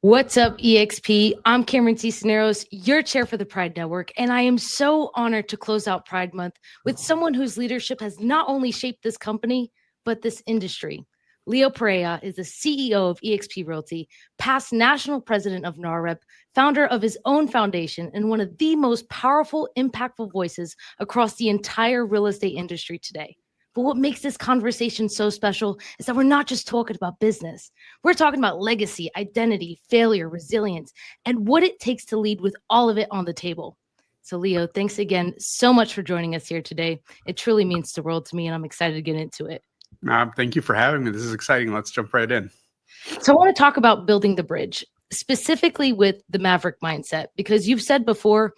What's up, EXP? I'm Cameron Cisneros, your chair for the Pride Network, and I am so honored to close out Pride Month with someone whose leadership has not only shaped this company, but this industry. Leo Pareja is the CEO of EXP Realty, past national president of NARREP, founder of his own foundation, and one of the most powerful, impactful voices across the entire real estate industry today. But what makes this conversation so special is that we're not just talking about business. We're talking about legacy, identity, failure, resilience, and what it takes to lead with all of it on the table. So, Leo, thanks again so much for joining us here today. It truly means the world to me, and I'm excited to get into it. Thank you for having me. This is exciting. Let's jump right in. So I want to talk about building the bridge, specifically with the Maverick mindset, because you've said before,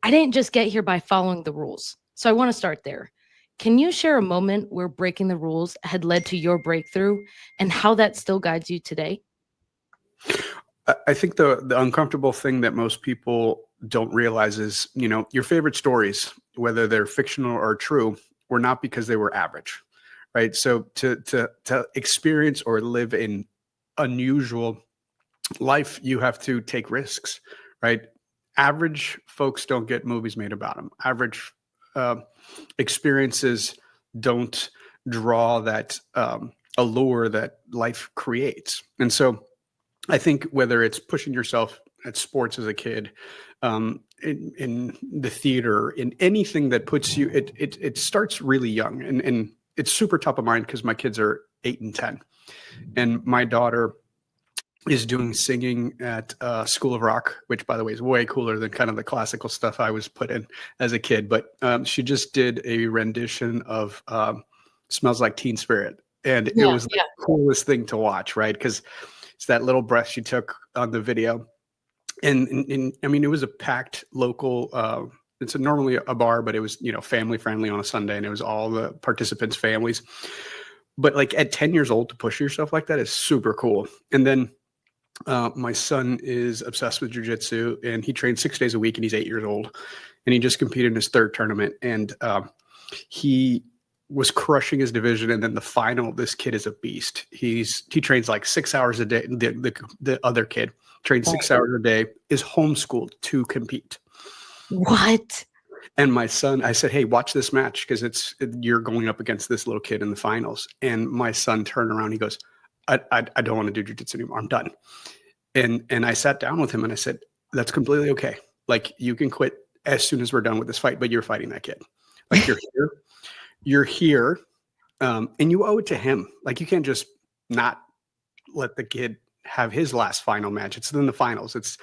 I didn't just get here by following the rules. So I want to start there. Can you share a moment where breaking the rules had led to your breakthrough and how that still guides you today? I think the uncomfortable thing that most people don't realize is, your favorite stories, whether they're fictional or true, were not because they were average, right? So to experience or live an unusual life, you have to take risks, right? Average folks don't get movies made about them. Average experiences don't draw that allure that life creates. And so I think whether it's pushing yourself at sports as a kid, in the theater, in anything that puts you, it starts really young. And it's super top of mind because my kids are 8 and 10. And my daughter is doing singing at School of Rock, which, by the way, is way cooler than kind of the classical stuff I was put in as a kid. But she just did a rendition of Smells Like Teen Spirit. And it was the coolest thing to watch, right? Because it's that little breath she took on the video. And I mean, it was a packed local, it's normally a bar, but it was, family friendly on a Sunday. And it was all the participants' families. But like at 10 years old to push yourself like that is super cool. And then my son is obsessed with jujitsu, and he trains 6 days a week, and he's 8 years old, and he just competed in his third tournament, and he was crushing his division. And then the final, this kid is a beast. He trains like 6 hours a day. The other kid trains 6 hours a day, is homeschooled to compete. What? And my son, I said, hey, watch this match because you're going up against this little kid in the finals. And my son turned around, he goes, I don't want to do jiu-jitsu anymore. I'm done. And I sat down with him and I said, that's completely okay. Like, you can quit as soon as we're done with this fight, but you're fighting that kid. Like, you're here, and you owe it to him. Like, you can't just not let the kid have his last final match. It's in the finals. It's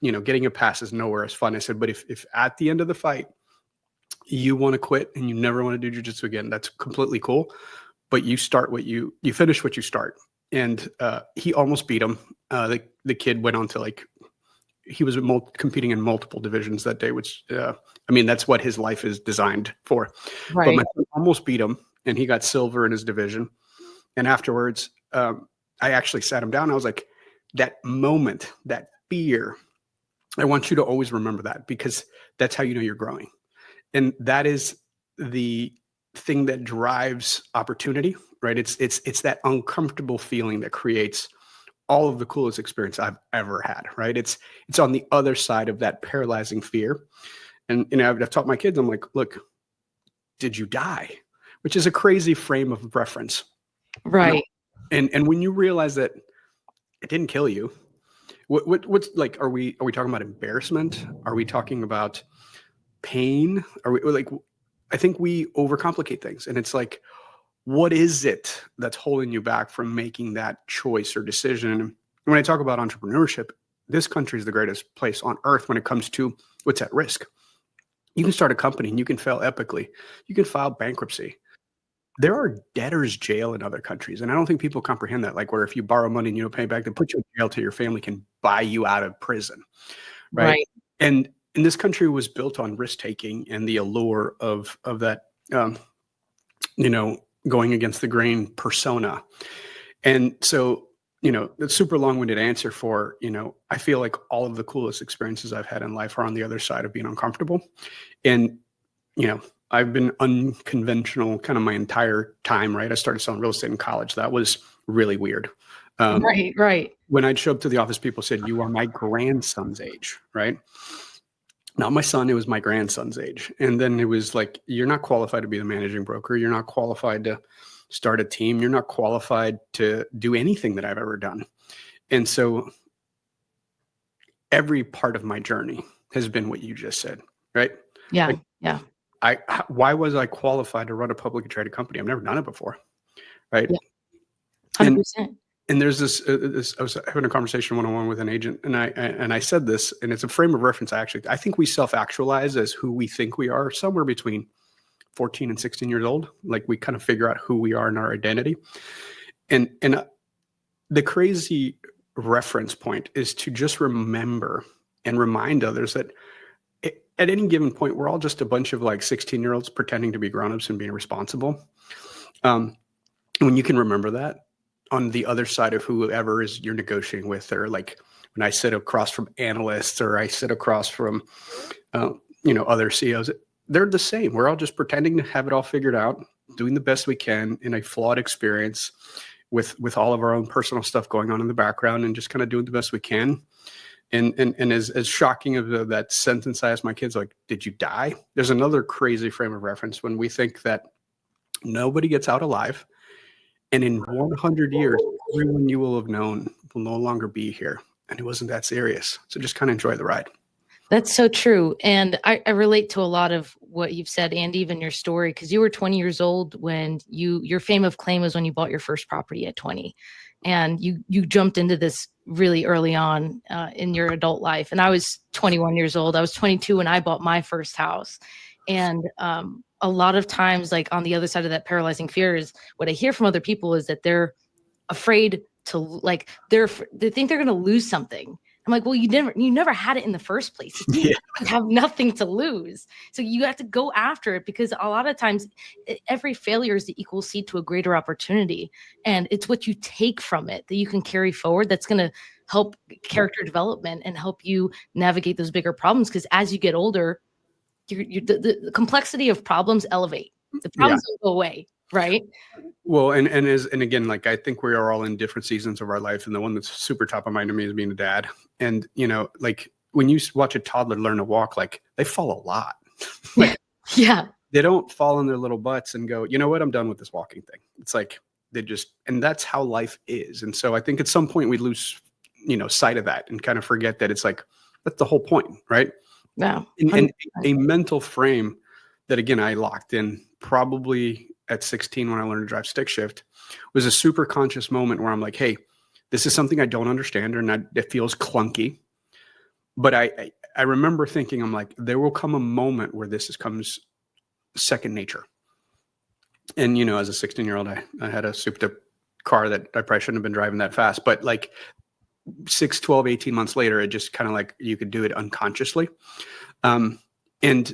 getting a pass is nowhere as fun. I said, but if at the end of the fight you want to quit and you never want to do jiu-jitsu again, that's completely cool. But you finish what you start. And he almost beat him. The kid went on to he was competing in multiple divisions that day, which that's what his life is designed for. Right. But my son almost beat him, and he got silver in his division. And afterwards, I actually sat him down. I was like, that moment, that fear, I want you to always remember that, because that's how you know you're growing. And that is the thing that drives opportunity, right? It's that uncomfortable feeling that creates all of the coolest experience I've ever had, right? It's on the other side of that paralyzing fear. And I've taught my kids, I'm like, look, did you die? Which is a crazy frame of reference. Right. And when you realize that it didn't kill you, what's like, are we talking about embarrassment? Are we talking about pain? Are we like, I think we overcomplicate things, and it's like, what is it that's holding you back from making that choice or decision? And when I talk about entrepreneurship, this country is the greatest place on earth when it comes to what's at risk. You can start a company and you can fail epically. You can file bankruptcy. There are debtor's jail in other countries. And I don't think people comprehend that, like where if you borrow money and you don't pay back, they put you in jail till your family can buy you out of prison. Right. And this country was built on risk taking and the allure of that, going against the grain persona. And so, the super long-winded answer for, I feel like all of the coolest experiences I've had in life are on the other side of being uncomfortable. And, I've been unconventional kind of my entire time, right? I started selling real estate in college. That was really weird. Right. When I'd show up to the office, people said, "You are my grandson's age," right? Not my son, it was my grandson's age. And then it was like, you're not qualified to be the managing broker. You're not qualified to start a team. You're not qualified to do anything that I've ever done. And so every part of my journey has been what you just said, right? Yeah. Like, Yeah. why was I qualified to run a publicly traded company? I've never done it before, right? Yeah. 100%. And there's this, I was having a conversation one-on-one with an agent, and I said this, and it's a frame of reference. I think we self-actualize as who we think we are somewhere between 14 and 16 years old. Like, we kind of figure out who we are in our identity. And the crazy reference point is to just remember and remind others that at any given point, we're all just a bunch of like 16-year-olds pretending to be grown-ups and being responsible. When you can remember that, on the other side of whoever is you're negotiating with, or like when I sit across from analysts, or I sit across from, other CEOs, they're the same. We're all just pretending to have it all figured out, doing the best we can in a flawed experience with all of our own personal stuff going on in the background, and just kind of doing the best we can. And as shocking of that sentence I asked my kids, like, did you die? There's another crazy frame of reference when we think that nobody gets out alive. And in 100 years, everyone you will have known will no longer be here. And it wasn't that serious. So just kind of enjoy the ride. That's so true. And I relate to a lot of what you've said, and even your story, because you were 20 years old when your fame of claim was when you bought your first property at 20. And you jumped into this really early on in your adult life. And I was 21 years old. I was 22 when I bought my first house. And a lot of times, like, on the other side of that paralyzing fear is what I hear from other people is that they're afraid to, like, they think they're going to lose something. I'm like, well, you never had it in the first place. You have nothing to lose. So you have to go after it, because a lot of times every failure is the equal seed to a greater opportunity. And it's what you take from it that you can carry forward that's going to help character development and help you navigate those bigger problems. Because as you get older, the complexity of problems elevate. The problems don't go away, right? Well, and again, like, I think we are all in different seasons of our life, and the one that's super top of mind to me is being a dad. And like, when you watch a toddler learn to walk, like, they fall a lot. Like, yeah, they don't fall on their little butts and go, you know what, I'm done with this walking thing. It's like and that's how life is. And so I think at some point we lose, sight of that and kind of forget that it's like, that's the whole point, right? No. And a mental frame that, again, I locked in probably at 16 when I learned to drive stick shift, was a super conscious moment where I'm like, hey, this is something I don't understand, or it feels clunky. But I remember thinking, I'm like, there will come a moment where this comes second nature. And, as a 16-year-old, I had a souped up car that I probably shouldn't have been driving that fast. But like 6, 12, 18 months later, it just kind of like, you could do it unconsciously. And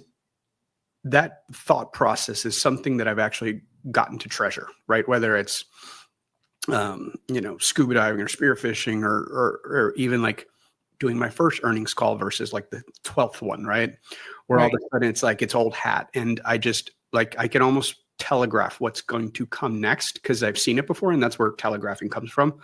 that thought process is something that I've actually gotten to treasure, right? Whether it's, scuba diving or spearfishing, or even like doing my first earnings call versus like the 12th one, right? Where all of a sudden it's like, it's old hat. And I just, like, I can almost telegraph what's going to come next because I've seen it before. And that's where telegraphing comes from.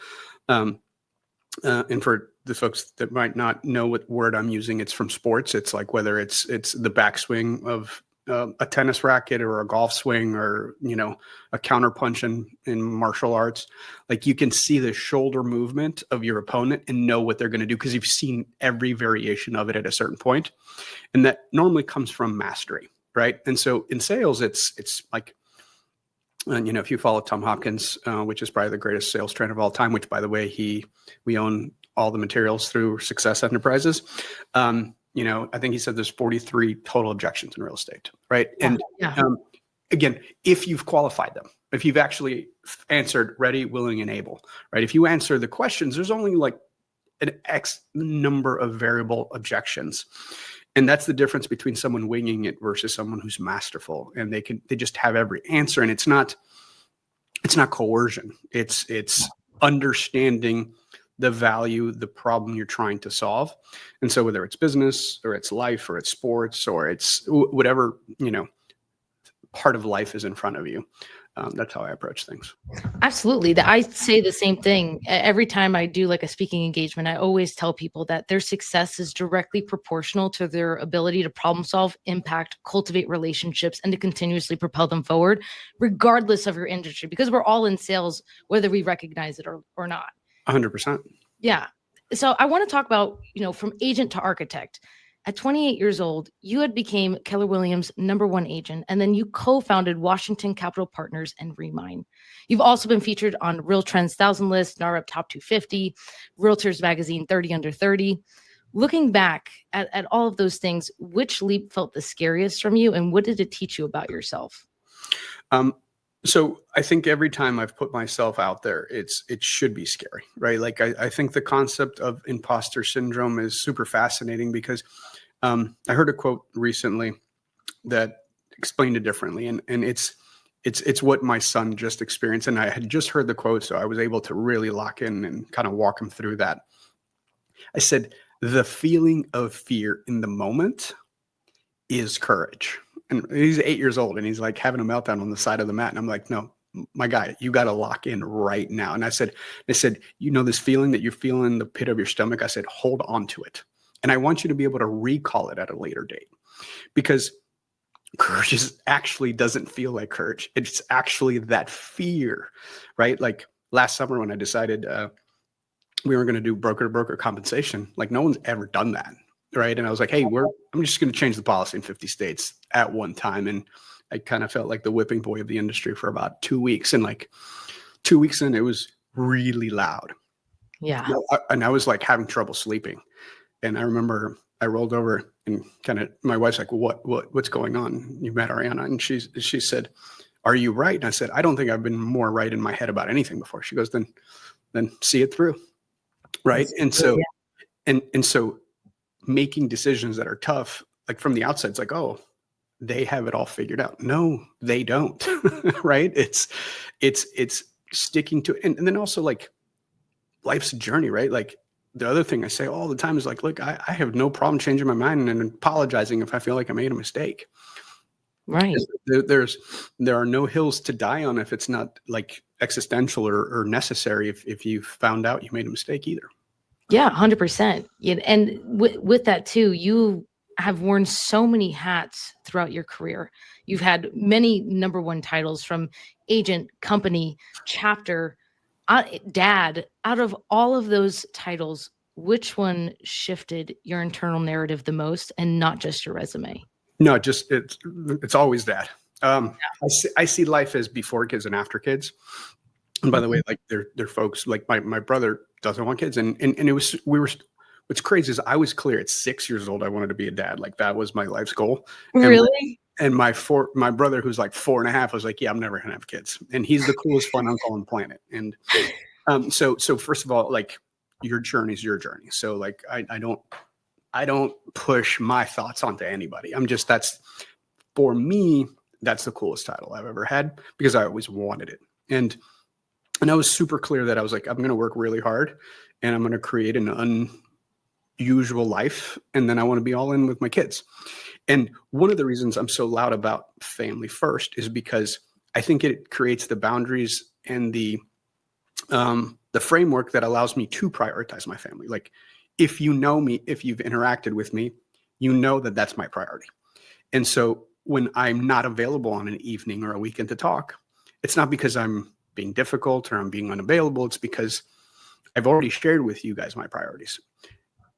And for the folks that might not know what word I'm using, it's from sports. It's like, whether it's the backswing of a tennis racket, or a golf swing, or, a counterpunch in martial arts, like, you can see the shoulder movement of your opponent and know what they're going to do because you've seen every variation of it at a certain point. And that normally comes from mastery, right? And so in sales, it's like, if you follow Tom Hopkins, which is probably the greatest sales trainer of all time, which, by the way, we own all the materials through Success Enterprises. I think he said there's 43 total objections in real estate, right? And again, if you've qualified them, if you've actually answered ready, willing, and able, right? If you answer the questions, there's only like an X number of variable objections. And that's the difference between someone winging it versus someone who's masterful, and they just have every answer. And it's not coercion. It's understanding the value, the problem you're trying to solve. And so whether it's business, or it's life, or it's sports, or it's whatever, part of life is in front of you, That's how I approach things. Absolutely. I say the same thing. Every time I do like a speaking engagement, I always tell people that their success is directly proportional to their ability to problem solve, impact, cultivate relationships, and to continuously propel them forward, regardless of your industry, because we're all in sales, whether we recognize it or not. 100%. Yeah. So I want to talk about, from agent to architect. At 28 years old, you had became Keller Williams' #1 agent, and then you co-founded Washington Capital Partners and Remine. You've also been featured on Real Trends 1000 list, NAREP Top 250, Realtors Magazine 30 Under 30. Looking back at all of those things, which leap felt the scariest from you, and what did it teach you about yourself? So I think every time I've put myself out there, it should be scary, right? Like I think the concept of imposter syndrome is super fascinating because I heard a quote recently that explained it differently, and it's what my son just experienced, and I had just heard the quote, so I was able to really lock in and kind of walk him through that. I said, the feeling of fear in the moment is courage. And he's 8 years old and he's like having a meltdown on the side of the mat. And I'm like, no, my guy, you got to lock in right now. And I said, this feeling that you feel in the pit of your stomach, I said, hold on to it. And I want you to be able to recall it at a later date, because courage actually doesn't feel like courage. It's actually that fear, right? Like last summer when I decided we were going to do broker to broker compensation, like no one's ever done that. Right. And I was like, hey, I'm just going to change the policy in 50 states at one time. And I kind of felt like the whipping boy of the industry for about 2 weeks. And like 2 weeks in, it was really loud. Yeah. And I was like having trouble sleeping. And I remember I rolled over and kind of, my wife's like, well, what's going on? You met Ariana. And she said, are you right? And I said, I don't think I've been more right in my head about anything before. She goes, then see it through. Right. And so, and so, making decisions that are tough, like from the outside, it's like, oh, they have it all figured out. No, they don't. Right. It's sticking to it. And then also like life's a journey, right? Like the other thing I say all the time is like, look, I have no problem changing my mind and apologizing if I feel like I made a mistake. Right. There are no hills to die on if it's not like existential or necessary if you found out you made a mistake either. Yeah, 100%. And with that too, you have worn so many hats throughout your career. You've had many #1 titles, from agent, company, chapter, dad. Out of all of those titles, which one shifted your internal narrative the most, and not just your resume? No, it's always that. I see life as before kids and after kids. And by the way, like they're folks like my brother doesn't want kids. And what's crazy is I was clear at 6 years old, I wanted to be a dad. Like that was my life's goal. Really? And my brother, who's like 4.5, was like, yeah, I'm never going to have kids. And he's the coolest fun uncle on the planet. And so first of all, like your journey is your journey. So like, I don't push my thoughts onto anybody. For me, that's the coolest title I've ever had because I always wanted it. And I was super clear that I was like, I'm going to work really hard and I'm going to create an unusual life. And then I want to be all in with my kids. And one of the reasons I'm so loud about family first is because I think it creates the boundaries and the framework that allows me to prioritize my family. Like if you know me, if you've interacted with me, you know that that's my priority. And so when I'm not available on an evening or a weekend to talk, it's not because I'm being difficult or I'm being unavailable. It's because I've already shared with you guys my priorities.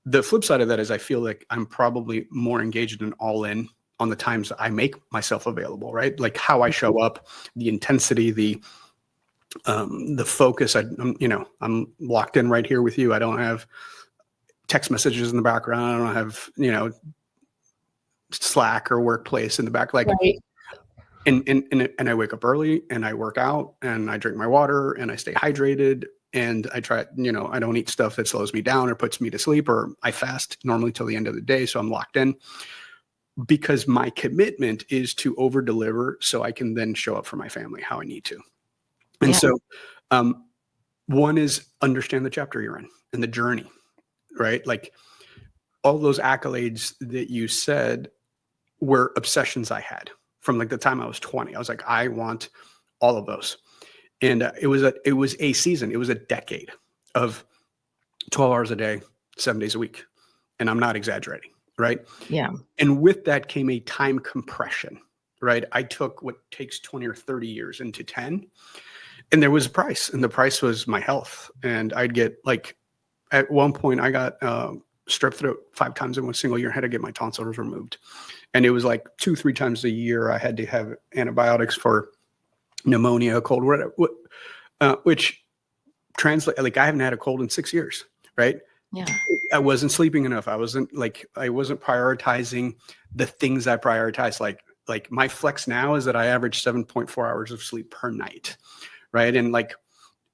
The flip side of that is I feel like I'm probably more engaged and all in on the times I make myself available, right? Like how I show up, the intensity, the focus. I'm locked in right here with you. I don't have text messages in the background. I don't have, Slack or workplace in the back. Like, right. And I wake up early and I work out and I drink my water and I stay hydrated and I try, I don't eat stuff that slows me down or puts me to sleep, or I fast normally till the end of the day. So I'm locked in because my commitment is to over deliver so I can then show up for my family how I need to. And so one is understand the chapter you're in and the journey, right? Like all those accolades that you said were obsessions I had from like the time I was 20. I was like, I want all of those. And it was a season. It was a decade of 12 hours a day, 7 days a week. And I'm not exaggerating, right? Yeah. And with that came a time compression, right? I took what takes 20 or 30 years into 10. And there was a price, and the price was my health. And I'd get like, at one point I got strep throat 5 times in one single year. I had to get my tonsils removed. And it was like 2-3 times a year I had to have antibiotics for pneumonia, cold, whatever, which translate, like I haven't had a cold in 6 years, right? Yeah. I wasn't sleeping enough. I wasn't prioritizing the things I prioritize. Like my flex now is that I average 7.4 hours of sleep per night, right? And like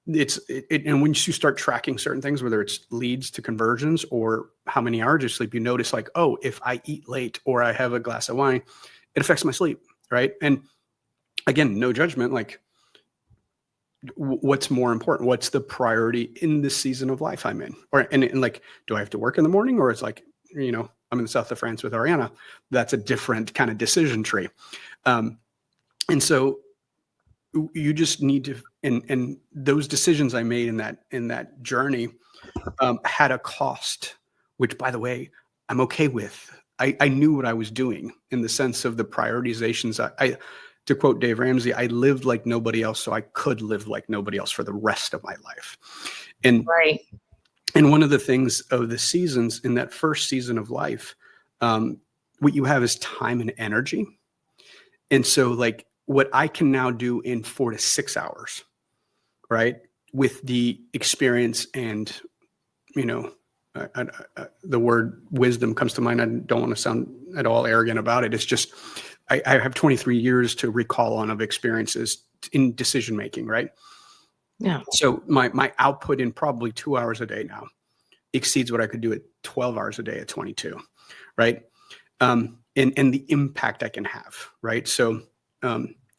and when you start tracking certain things, whether it's leads to conversions or how many hours you sleep, you notice like, oh, if I eat late or I have a glass of wine, it affects my sleep, right? And again, no judgment, like what's more important? What's the priority in this season of life I'm in? And like, do I have to work in the morning, or it's like, I'm in the south of France with Ariana. That's a different kind of decision tree. And so you just need to, and those decisions I made in that journey had a cost, which, by the way, I'm okay with. I knew what I was doing in the sense of the prioritizations. To quote Dave Ramsey, I lived like nobody else, so I could live like nobody else for the rest of my life. And right. And one of the things of the seasons in that first season of life, what you have is time and energy. And so like what I can now do in 4 to 6 hours, right, with the experience and, the word wisdom comes to mind. I don't want to sound at all arrogant about it. It's just, I have 23 years to recall on of experiences in decision making, right? Yeah. So my output in probably 2 hours a day now exceeds what I could do at 12 hours a day at 22, right? And the impact I can have, right? So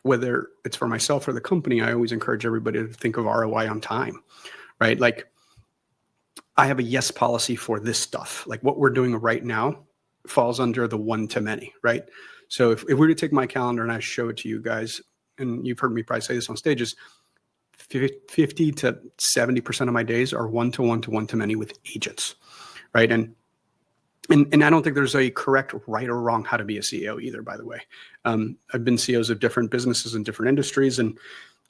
whether it's for myself or the company, I always encourage everybody to think of ROI on time, right? Like I have a yes policy for this stuff. Like what we're doing right now falls under the one to many, right? So if we were to take my calendar and I show it to you guys, and you've heard me probably say this on stages, 50 to 70% of my days are one-to-one to one-to-many with agents, right? And I don't think there's a correct right or wrong how to be a CEO either, by the way. I've been CEOs of different businesses in different industries, and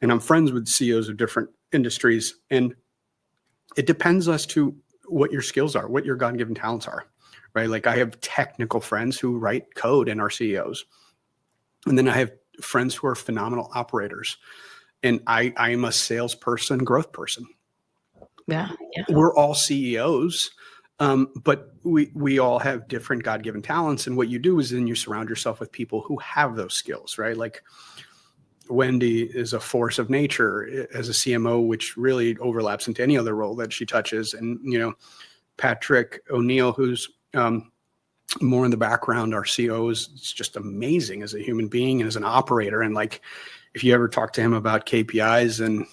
I'm friends with CEOs of different industries. And it depends as to what your skills are, what your God-given talents are, right? Like I have technical friends who write code and are CEOs. And then I have friends who are phenomenal operators. And I am a salesperson, growth person. Yeah. We're all CEOs, but we all have different God-given talents. And what you do is then you surround yourself with people who have those skills, right? Like Wendy is a force of nature as a CMO, which really overlaps into any other role that she touches. And, Patrick O'Neill, who's more in the background, our CEO is just amazing as a human being and as an operator. And like, if you ever talk to him about KPIs and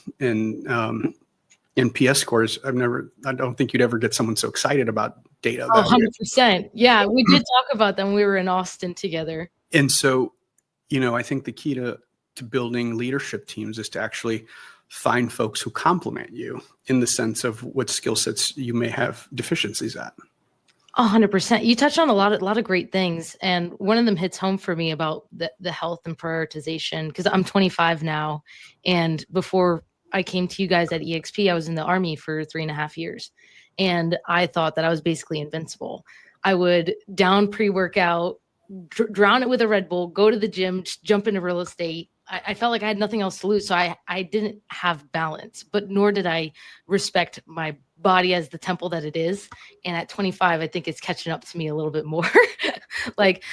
NPS scores, I don't think you'd ever get someone so excited about data. 100%. Yeah, we did talk about them. We were in Austin together. And so, I think the key to building leadership teams is to actually find folks who complement you in the sense of what skill sets you may have deficiencies at. 100%. You touched on a lot of great things. And one of them hits home for me about the health and prioritization, because I'm 25 now. And before I came to you guys at EXP, I was in the Army for 3.5 years. And I thought that I was basically invincible. I would down pre-workout, drown it with a Red Bull, go to the gym, jump into real estate. I felt like I had nothing else to lose. So I didn't have balance, but nor did I respect my body as the temple that it is. And at 25, I think it's catching up to me a little bit more. Like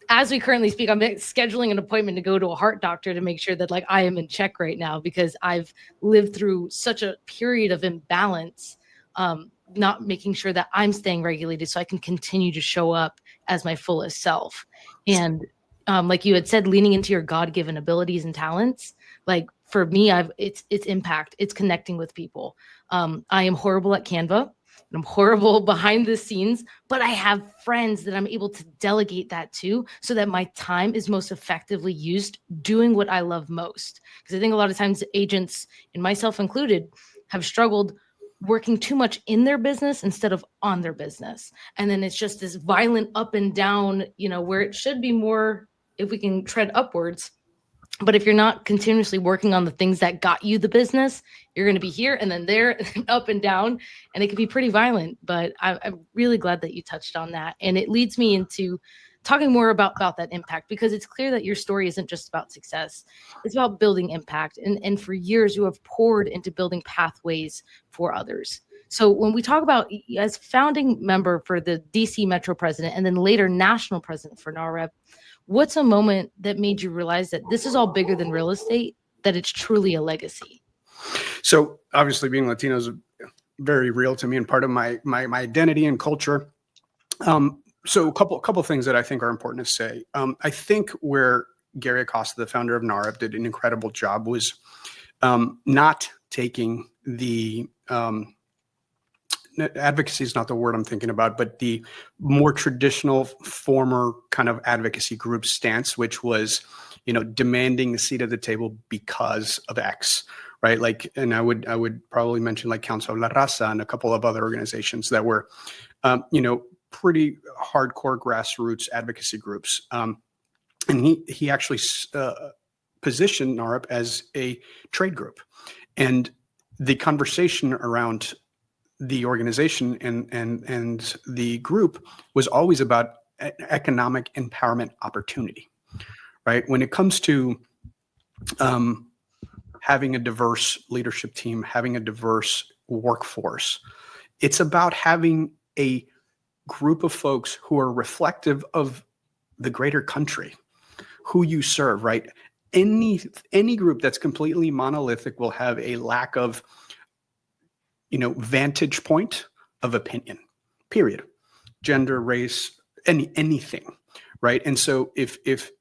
as we currently speak, I'm scheduling an appointment to go to a heart doctor to make sure that like I am in check right now, because I've lived through such a period of imbalance, not making sure that I'm staying regulated so I can continue to show up as my fullest self. And like you had said, leaning into your God-given abilities and talents, like for me, it's impact, it's connecting with people. I am horrible at Canva. and I'm horrible behind the scenes, but I have friends that I'm able to delegate that to so that my time is most effectively used doing what I love most. Because I think a lot of times agents, and myself included, have struggled working too much in their business instead of on their business. And then it's just this violent up and down, where it should be more, if we can tread upwards. But if you're not continuously working on the things that got you the business, you're going to be here and then there and up and down, and it can be pretty violent. But I'm really glad that you touched on that. And it leads me into talking more about that impact, because it's clear that your story isn't just about success. It's about building impact. And for years, you have poured into building pathways for others. So when we talk about, as founding member for the DC Metro president and then later national president for NAREP, what's a moment that made you realize that this is all bigger than real estate, that it's truly a legacy? So obviously being Latino is very real to me and part of my identity and culture. So a couple things that I think are important to say. I think where Gary Acosta, the founder of NAREP, did an incredible job was not taking the advocacy is not the word I'm thinking about, but the more traditional former kind of advocacy group stance, which was, demanding a seat at the table because of X, right? Like, and I would probably mention like Council La Raza and a couple of other organizations that were, pretty hardcore grassroots advocacy groups. And he actually positioned NAREP as a trade group, and the conversation around the organization and the group was always about economic empowerment opportunity, right? When it comes to having a diverse leadership team, having a diverse workforce, it's about having a group of folks who are reflective of the greater country, who you serve, right? Any group that's completely monolithic will have a lack of vantage point of opinion, period. Gender, race, anything, right? And so if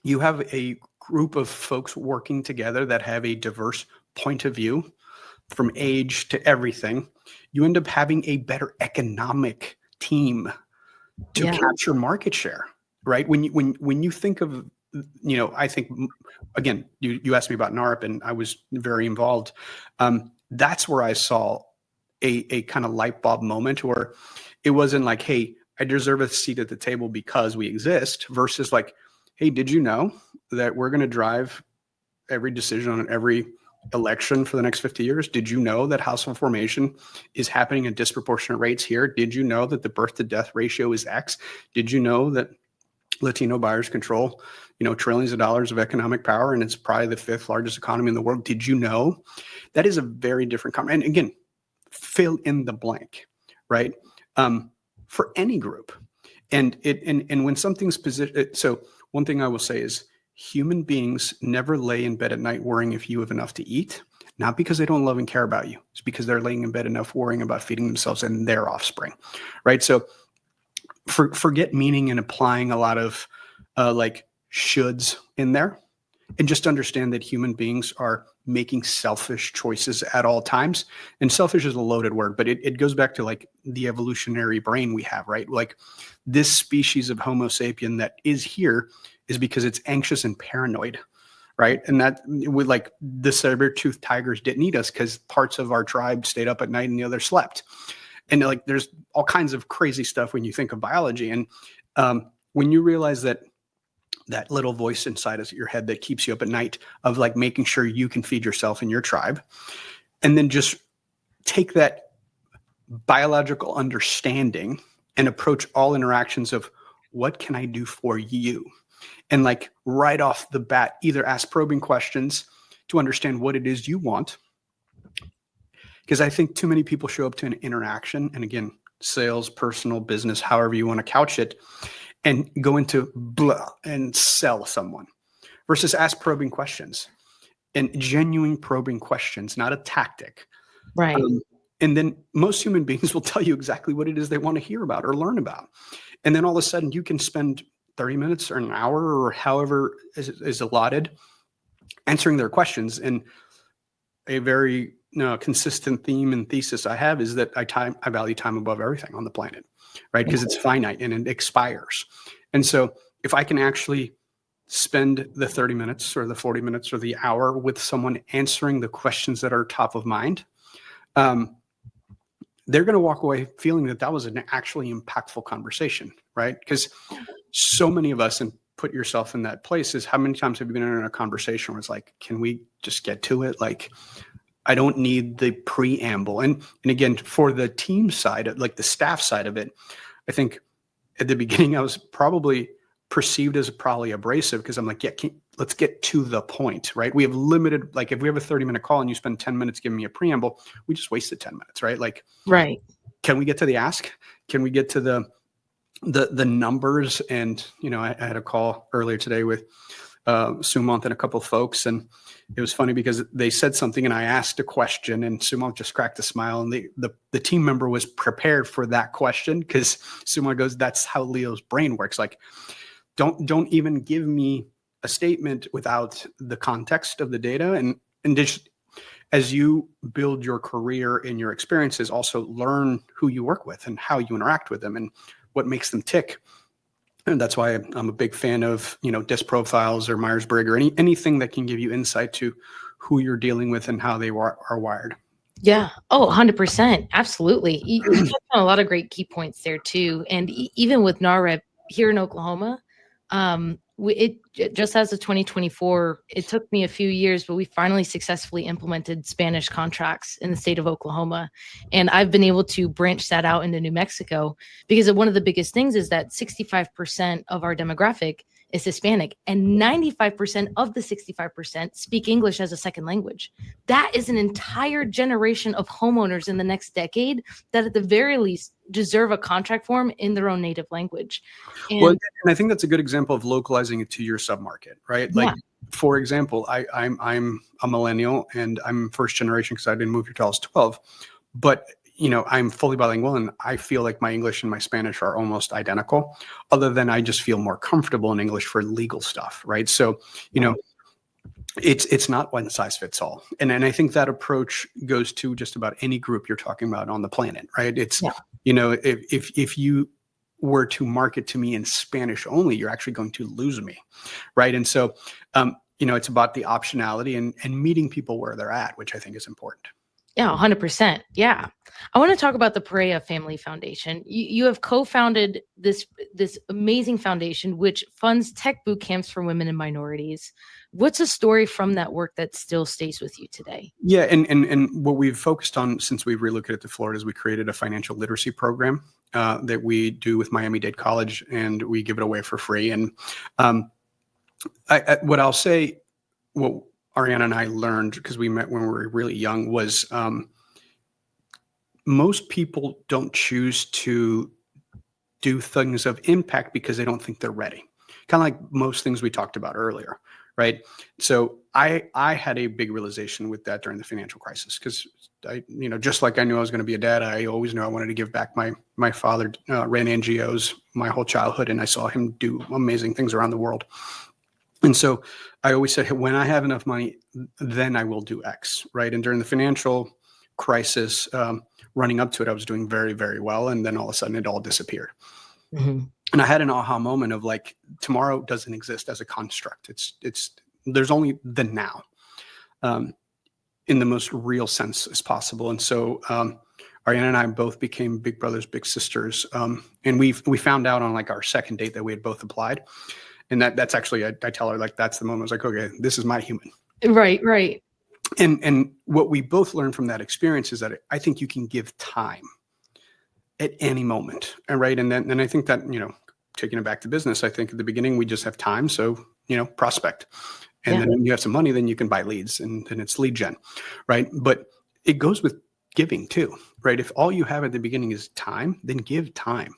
you have a group of folks working together that have a diverse point of view from age to everything, you end up having a better economic team to capture market share, right? When you think of, I think, again, you asked me about NAREP and I was very involved. That's where I saw a kind of light bulb moment where it wasn't like, hey, I deserve a seat at the table because we exist, versus like, hey, did you know that we're going to drive every decision on every election for the next 50 years? Did you know that household formation is happening at disproportionate rates here? Did you know that the birth to death ratio is X? Did you know that Latino buyers control, trillions of dollars of economic power, and it's probably the 5th largest economy in the world? Did you know? That is a very different comment. And again, fill in the blank, right? For any group. And when something's positioned, so one thing I will say is human beings never lay in bed at night worrying if you have enough to eat, not because they don't love and care about you. It's because they're laying in bed enough worrying about feeding themselves and their offspring, right? So forget meaning and applying a lot of like shoulds in there, and just understand that human beings are making selfish choices at all times. And selfish is a loaded word, but it goes back to like the evolutionary brain we have, right? Like this species of Homo sapien that is here is because it's anxious and paranoid, right? And that with like the saber-toothed tigers didn't eat us because parts of our tribe stayed up at night and the others slept. And like there's all kinds of crazy stuff when you think of biology. And when you realize that little voice inside of your head that keeps you up at night of like making sure you can feed yourself and your tribe, and then just take that biological understanding and approach all interactions of what can I do for you? And like right off the bat, either ask probing questions to understand what it is you want. Because I think too many people show up to an interaction, and again, sales, personal, business, however you want to couch it, and go into blah and sell someone, versus ask probing questions and genuine probing questions, not a tactic. Right. And then most human beings will tell you exactly what it is they want to hear about or learn about. And then all of a sudden you can spend 30 minutes or an hour or however is allotted answering their questions in a very consistent theme and thesis I have is that I value time above everything on the planet, right? Because it's finite and it expires. And so if I can actually spend the 30 minutes or the 40 minutes or the hour with someone answering the questions that are top of mind, they're going to walk away feeling that was an actually impactful conversation, right? Because so many of us, and put yourself in that place, is how many times have you been in a conversation where it's like, can we just get to it? Like, I don't need the preamble. And again, for the team side, like the staff side of it, I think at the beginning I was probably perceived as probably abrasive because I'm like, yeah, let's get to the point, right? We have limited, like if we have a 30-minute call and you spend 10 minutes giving me a preamble, we just wasted 10 minutes, right? Like, right. Can we get to the ask? Can we get to the numbers? And, I had a call earlier today with Sumant and a couple of folks, and it was funny because they said something and I asked a question and Sumant just cracked a smile, and the team member was prepared for that question because Sumant goes, that's how Leo's brain works. Like, don't even give me a statement without the context of the data. And just as you build your career and your experiences, also learn who you work with and how you interact with them and what makes them tick. And that's why I'm a big fan of, DISC profiles or Myers-Briggs or anything that can give you insight to who you're dealing with and how they are wired. Yeah. Oh, 100%. Absolutely. You touched on a lot of great key points there too. And even with NAREP here in Oklahoma, it just as of 2024, it took me a few years, but we finally successfully implemented Spanish contracts in the state of Oklahoma. And I've been able to branch that out into New Mexico because one of the biggest things is that 65% of our demographic is Hispanic, and 95% of the 65% speak English as a second language. That is an entire generation of homeowners in the next decade that at the very least deserve a contract form in their own native language. And I think that's a good example of localizing it to your submarket, right? Yeah. Like, for example, I'm a millennial and I'm first generation because I didn't move here till I was 12, but I'm fully bilingual and I feel like my English and my Spanish are almost identical, other than I just feel more comfortable in English for legal stuff, right? So, it's not one size fits all. And I think that approach goes to just about any group you're talking about on the planet, right? It's, if you were to market to me in Spanish only, you're actually going to lose me, right? And so, it's about the optionality and meeting people where they're at, which I think is important. Yeah, 100%. Yeah. I want to talk about the Pareja Family Foundation. You have co-founded this amazing foundation, which funds tech boot camps for women and minorities. What's a story from that work that still stays with you today? Yeah. And what we've focused on since we've relocated to Florida is we created a financial literacy program that we do with Miami-Dade College, and we give it away for free. And what I'll say, what Ariana and I learned, because we met when we were really young, was most people don't choose to do things of impact because they don't think they're ready. Kind of like most things we talked about earlier, right? So I had a big realization with that during the financial crisis, because just like I knew I was going to be a dad, I always knew I wanted to give back. My father ran NGOs my whole childhood, and I saw him do amazing things around the world. And so I always said, when I have enough money, then I will do X, right? And during the financial crisis, running up to it, I was doing very, very well. And then all of a sudden it all disappeared. Mm-hmm. And I had an aha moment of like, tomorrow doesn't exist as a construct. There's only the now, in the most real sense as possible. And so Ariana and I both became big brothers, big sisters. And we found out on like our second date that we had both applied. And that's actually, I tell her, like, that's the moment I was like, okay, this is my human. Right. And what we both learned from that experience is that I think you can give time at any moment. And right. And I think that, taking it back to business, I think at the beginning we just have time. So, prospect. And then when you have some money, then you can buy leads, and then it's lead gen. Right. But it goes with giving too, right? If all you have at the beginning is time, then give time.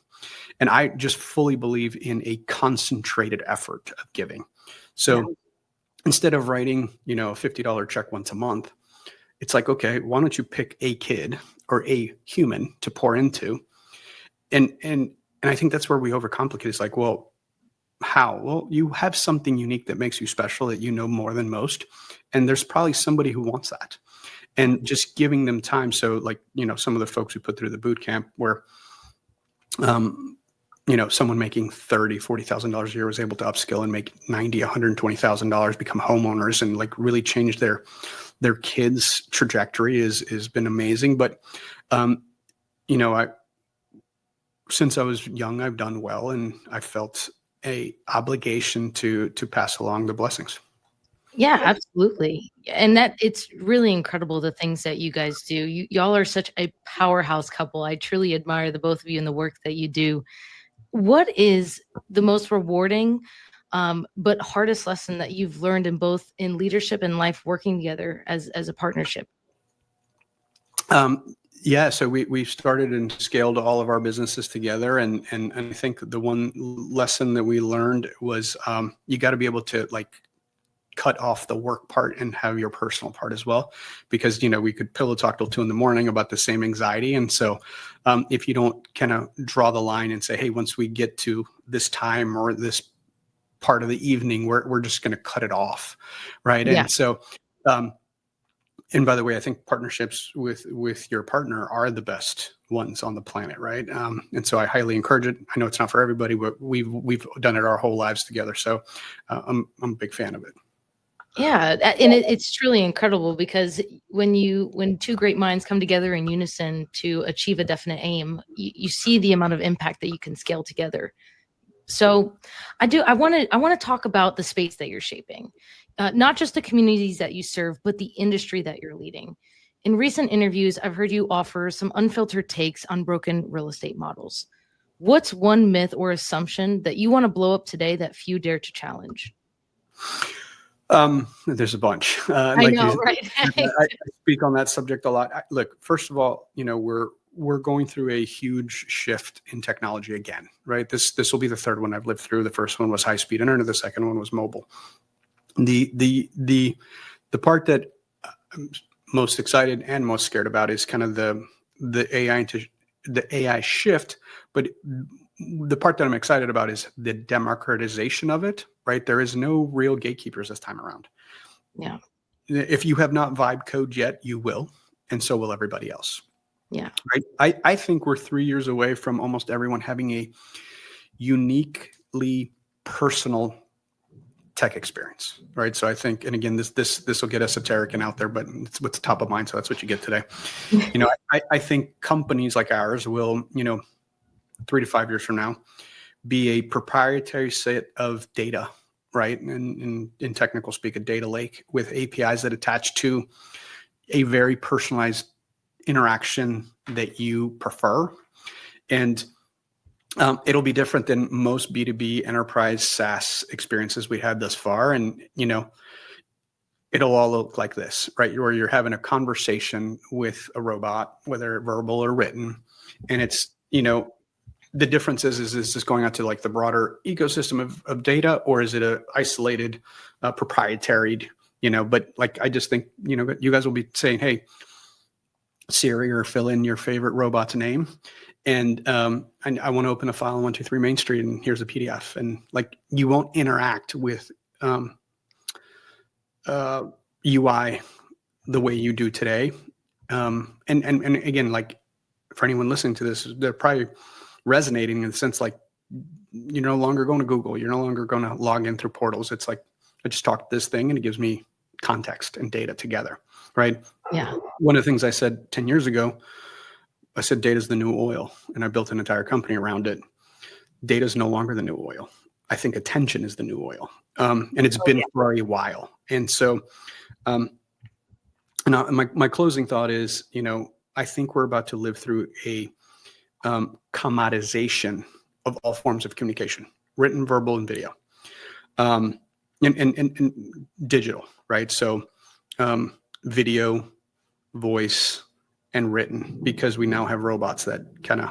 And I just fully believe in a concentrated effort of giving. So instead of writing, a $50 check once a month, it's like, okay, why don't you pick a kid or a human to pour into? And I think that's where we overcomplicate. It's like, well, how? Well, you have something unique that makes you special, that more than most. And there's probably somebody who wants that. and just giving them time. So like, some of the folks we put through the boot camp where, someone making $40,000 a year was able to upskill and make $120,000, become homeowners, and like really change their kids' trajectory has been amazing. But, since I was young, I've done well, and I felt a obligation to pass along the blessings. Yeah, absolutely. And that it's really incredible the things that you guys do. Y'all are such a powerhouse couple. I truly admire the both of you and the work that you do. What is the most rewarding, but hardest lesson that you've learned in leadership and life working together as a partnership? Yeah, so we started and scaled all of our businesses together, and I think the one lesson that we learned was you got to be able to like cut off the work part and have your personal part as well, because we could pillow talk till 2 a.m. about the same anxiety. And so if you don't kind of draw the line and say, hey, once we get to this time or this part of the evening, we're just going to cut it off, right? Yeah. And so and by the way, I think partnerships with your partner are the best ones on the planet, right? And so I highly encourage it. I know it's not for everybody, but we've done it our whole lives together. So I'm a big fan of it. Yeah, and it's truly incredible because when two great minds come together in unison to achieve a definite aim, you see the amount of impact that you can scale together. So I want to talk about the space that you're shaping, not just the communities that you serve, but the industry that you're leading. In recent interviews, I've heard you offer some unfiltered takes on broken real estate models. What's one myth or assumption that you want to blow up today that few dare to challenge? There's a bunch. I know, right? I speak on that subject a lot. Look, first of all, we're going through a huge shift in technology again, right? This will be the third one I've lived through. The first one was high-speed internet. The second one was mobile. The part that I'm most excited and most scared about is kind of the AI shift, but the part that I'm excited about is the democratization of it, right? There is no real gatekeepers this time around. Yeah. If you have not vibe code yet, you will, and so will everybody else. Yeah. Right. I think we're 3 years away from almost everyone having a uniquely personal tech experience, right? So I think, and again, this will get esoteric and out there, but it's what's top of mind. So that's what you get today. I think companies like ours will, 3 to 5 years from now, be a proprietary set of data, right? And in technical speak, a data lake with APIs that attach to a very personalized interaction that you prefer. And it'll be different than most B2B enterprise SaaS experiences we had thus far. And, it'll all look like this, right? Where you're having a conversation with a robot, whether verbal or written. And it's, the difference is this going out to like the broader ecosystem of data, or is it a isolated, proprietary, but like, I just think, you guys will be saying, hey, Siri, or fill in your favorite robot's name. And I want to open a file on 123 Main Street, and here's a PDF. And like, you won't interact with UI the way you do today. And again, like for anyone listening to this, they're probably resonating in the sense like, you're no longer going to Google. You're no longer going to log in through portals. It's like, I just talk to this thing and it gives me context and data together, right? Yeah. One of the things I said 10 years ago, I said, data is the new oil, and I built an entire company around it. Data is no longer the new oil. I think attention is the new oil. And it's been for a while. And so now my closing thought is, I think we're about to live through a commodization of all forms of communication, written, verbal, and video, and digital, right? So video, voice, and written, because we now have robots that kind of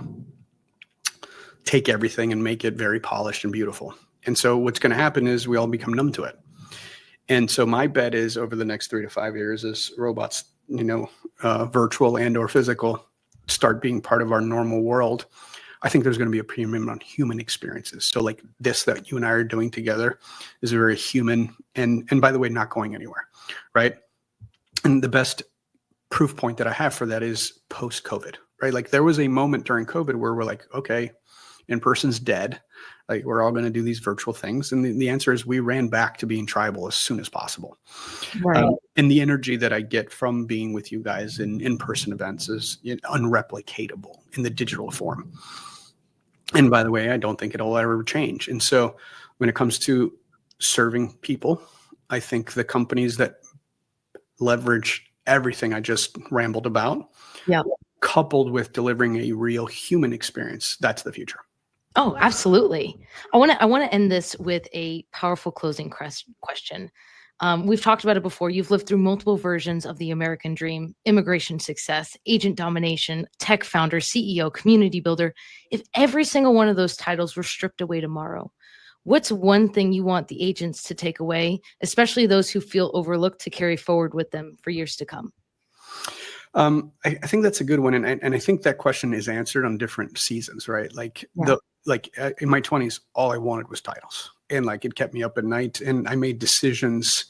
take everything and make it very polished and beautiful. And so what's going to happen is we all become numb to it. And so my bet is over the next 3 to 5 years, as robots, virtual and or physical, start being part of our normal world, I think there's going to be a premium on human experiences. So like this that you and I are doing together is very human, and by the way, not going anywhere, right? And the best proof point that I have for that is post-COVID, right? Like there was a moment during COVID where we're like, okay, in person's dead. Like we're all going to do these virtual things. And the answer is we ran back to being tribal as soon as possible. Right. And the energy that I get from being with you guys in in-person events is unreplicatable in the digital form. And by the way, I don't think it'll ever change. And so when it comes to serving people, I think the companies that leverage everything I just rambled about, coupled with delivering a real human experience, that's the future. Oh, absolutely. I want to end this with a powerful closing question. We've talked about it before. You've lived through multiple versions of the American dream: immigration success, agent domination, tech founder, CEO, community builder. If every single one of those titles were stripped away tomorrow, what's one thing you want the agents to take away, especially those who feel overlooked, to carry forward with them for years to come? I think that's a good one. And I think that question is answered on different seasons, right? Like in my 20s, all I wanted was titles, and like it kept me up at night, and I made decisions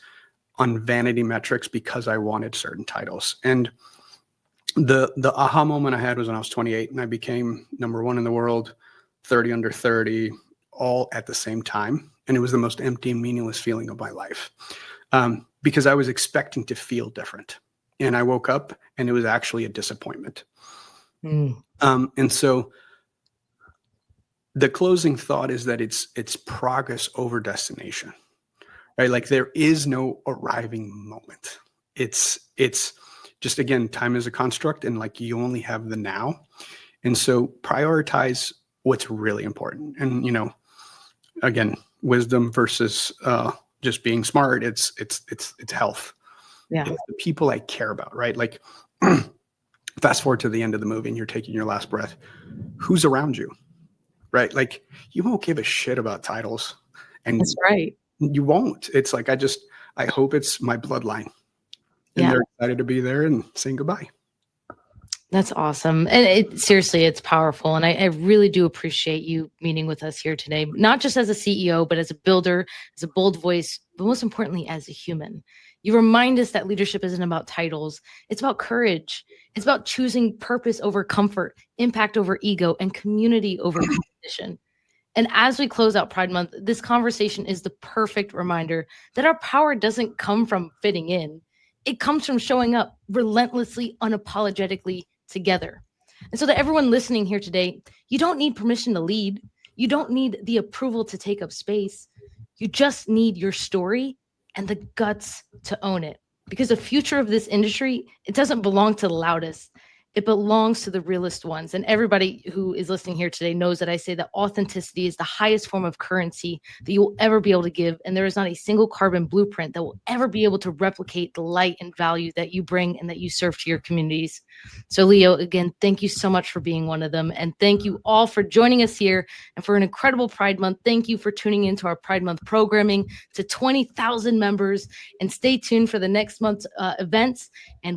on vanity metrics because I wanted certain titles. And the aha moment I had was when I was 28 and I became #1 in the world, 30 under 30, all at the same time. And it was the most empty and meaningless feeling of my life, because I was expecting to feel different. And I woke up and it was actually a disappointment. And so the closing thought is that it's progress over destination, right? Like there is no arriving moment. It's just, again, time is a construct, and like you only have the now. And so prioritize what's really important. And, again, wisdom versus just being smart. It's health. Yeah. It's the people I care about, right? Like fast forward to the end of the movie and you're taking your last breath. Who's around you, right? Like you won't give a shit about titles, and that's right. You won't. It's like, I hope it's my bloodline, and they're excited to be there and saying goodbye. That's awesome. And seriously, it's powerful. And I really do appreciate you meeting with us here today, not just as a CEO, but as a builder, as a bold voice, but most importantly, as a human. You remind us that leadership isn't about titles. It's about courage. It's about choosing purpose over comfort, impact over ego, and community over competition. And as we close out Pride Month, this conversation is the perfect reminder that our power doesn't come from fitting in. It comes from showing up relentlessly, unapologetically together. And so to everyone listening here today, you don't need permission to lead. You don't need the approval to take up space. You just need your story and the guts to own it. Because the future of this industry, it doesn't belong to the loudest. It belongs to the realest ones. And everybody who is listening here today knows that I say that authenticity is the highest form of currency that you will ever be able to give. And there is not a single carbon blueprint that will ever be able to replicate the light and value that you bring and that you serve to your communities. So Leo, again, thank you so much for being one of them. And thank you all for joining us here and for an incredible Pride Month. Thank you for tuning into our Pride Month programming to 20,000 members, and stay tuned for the next month's events. And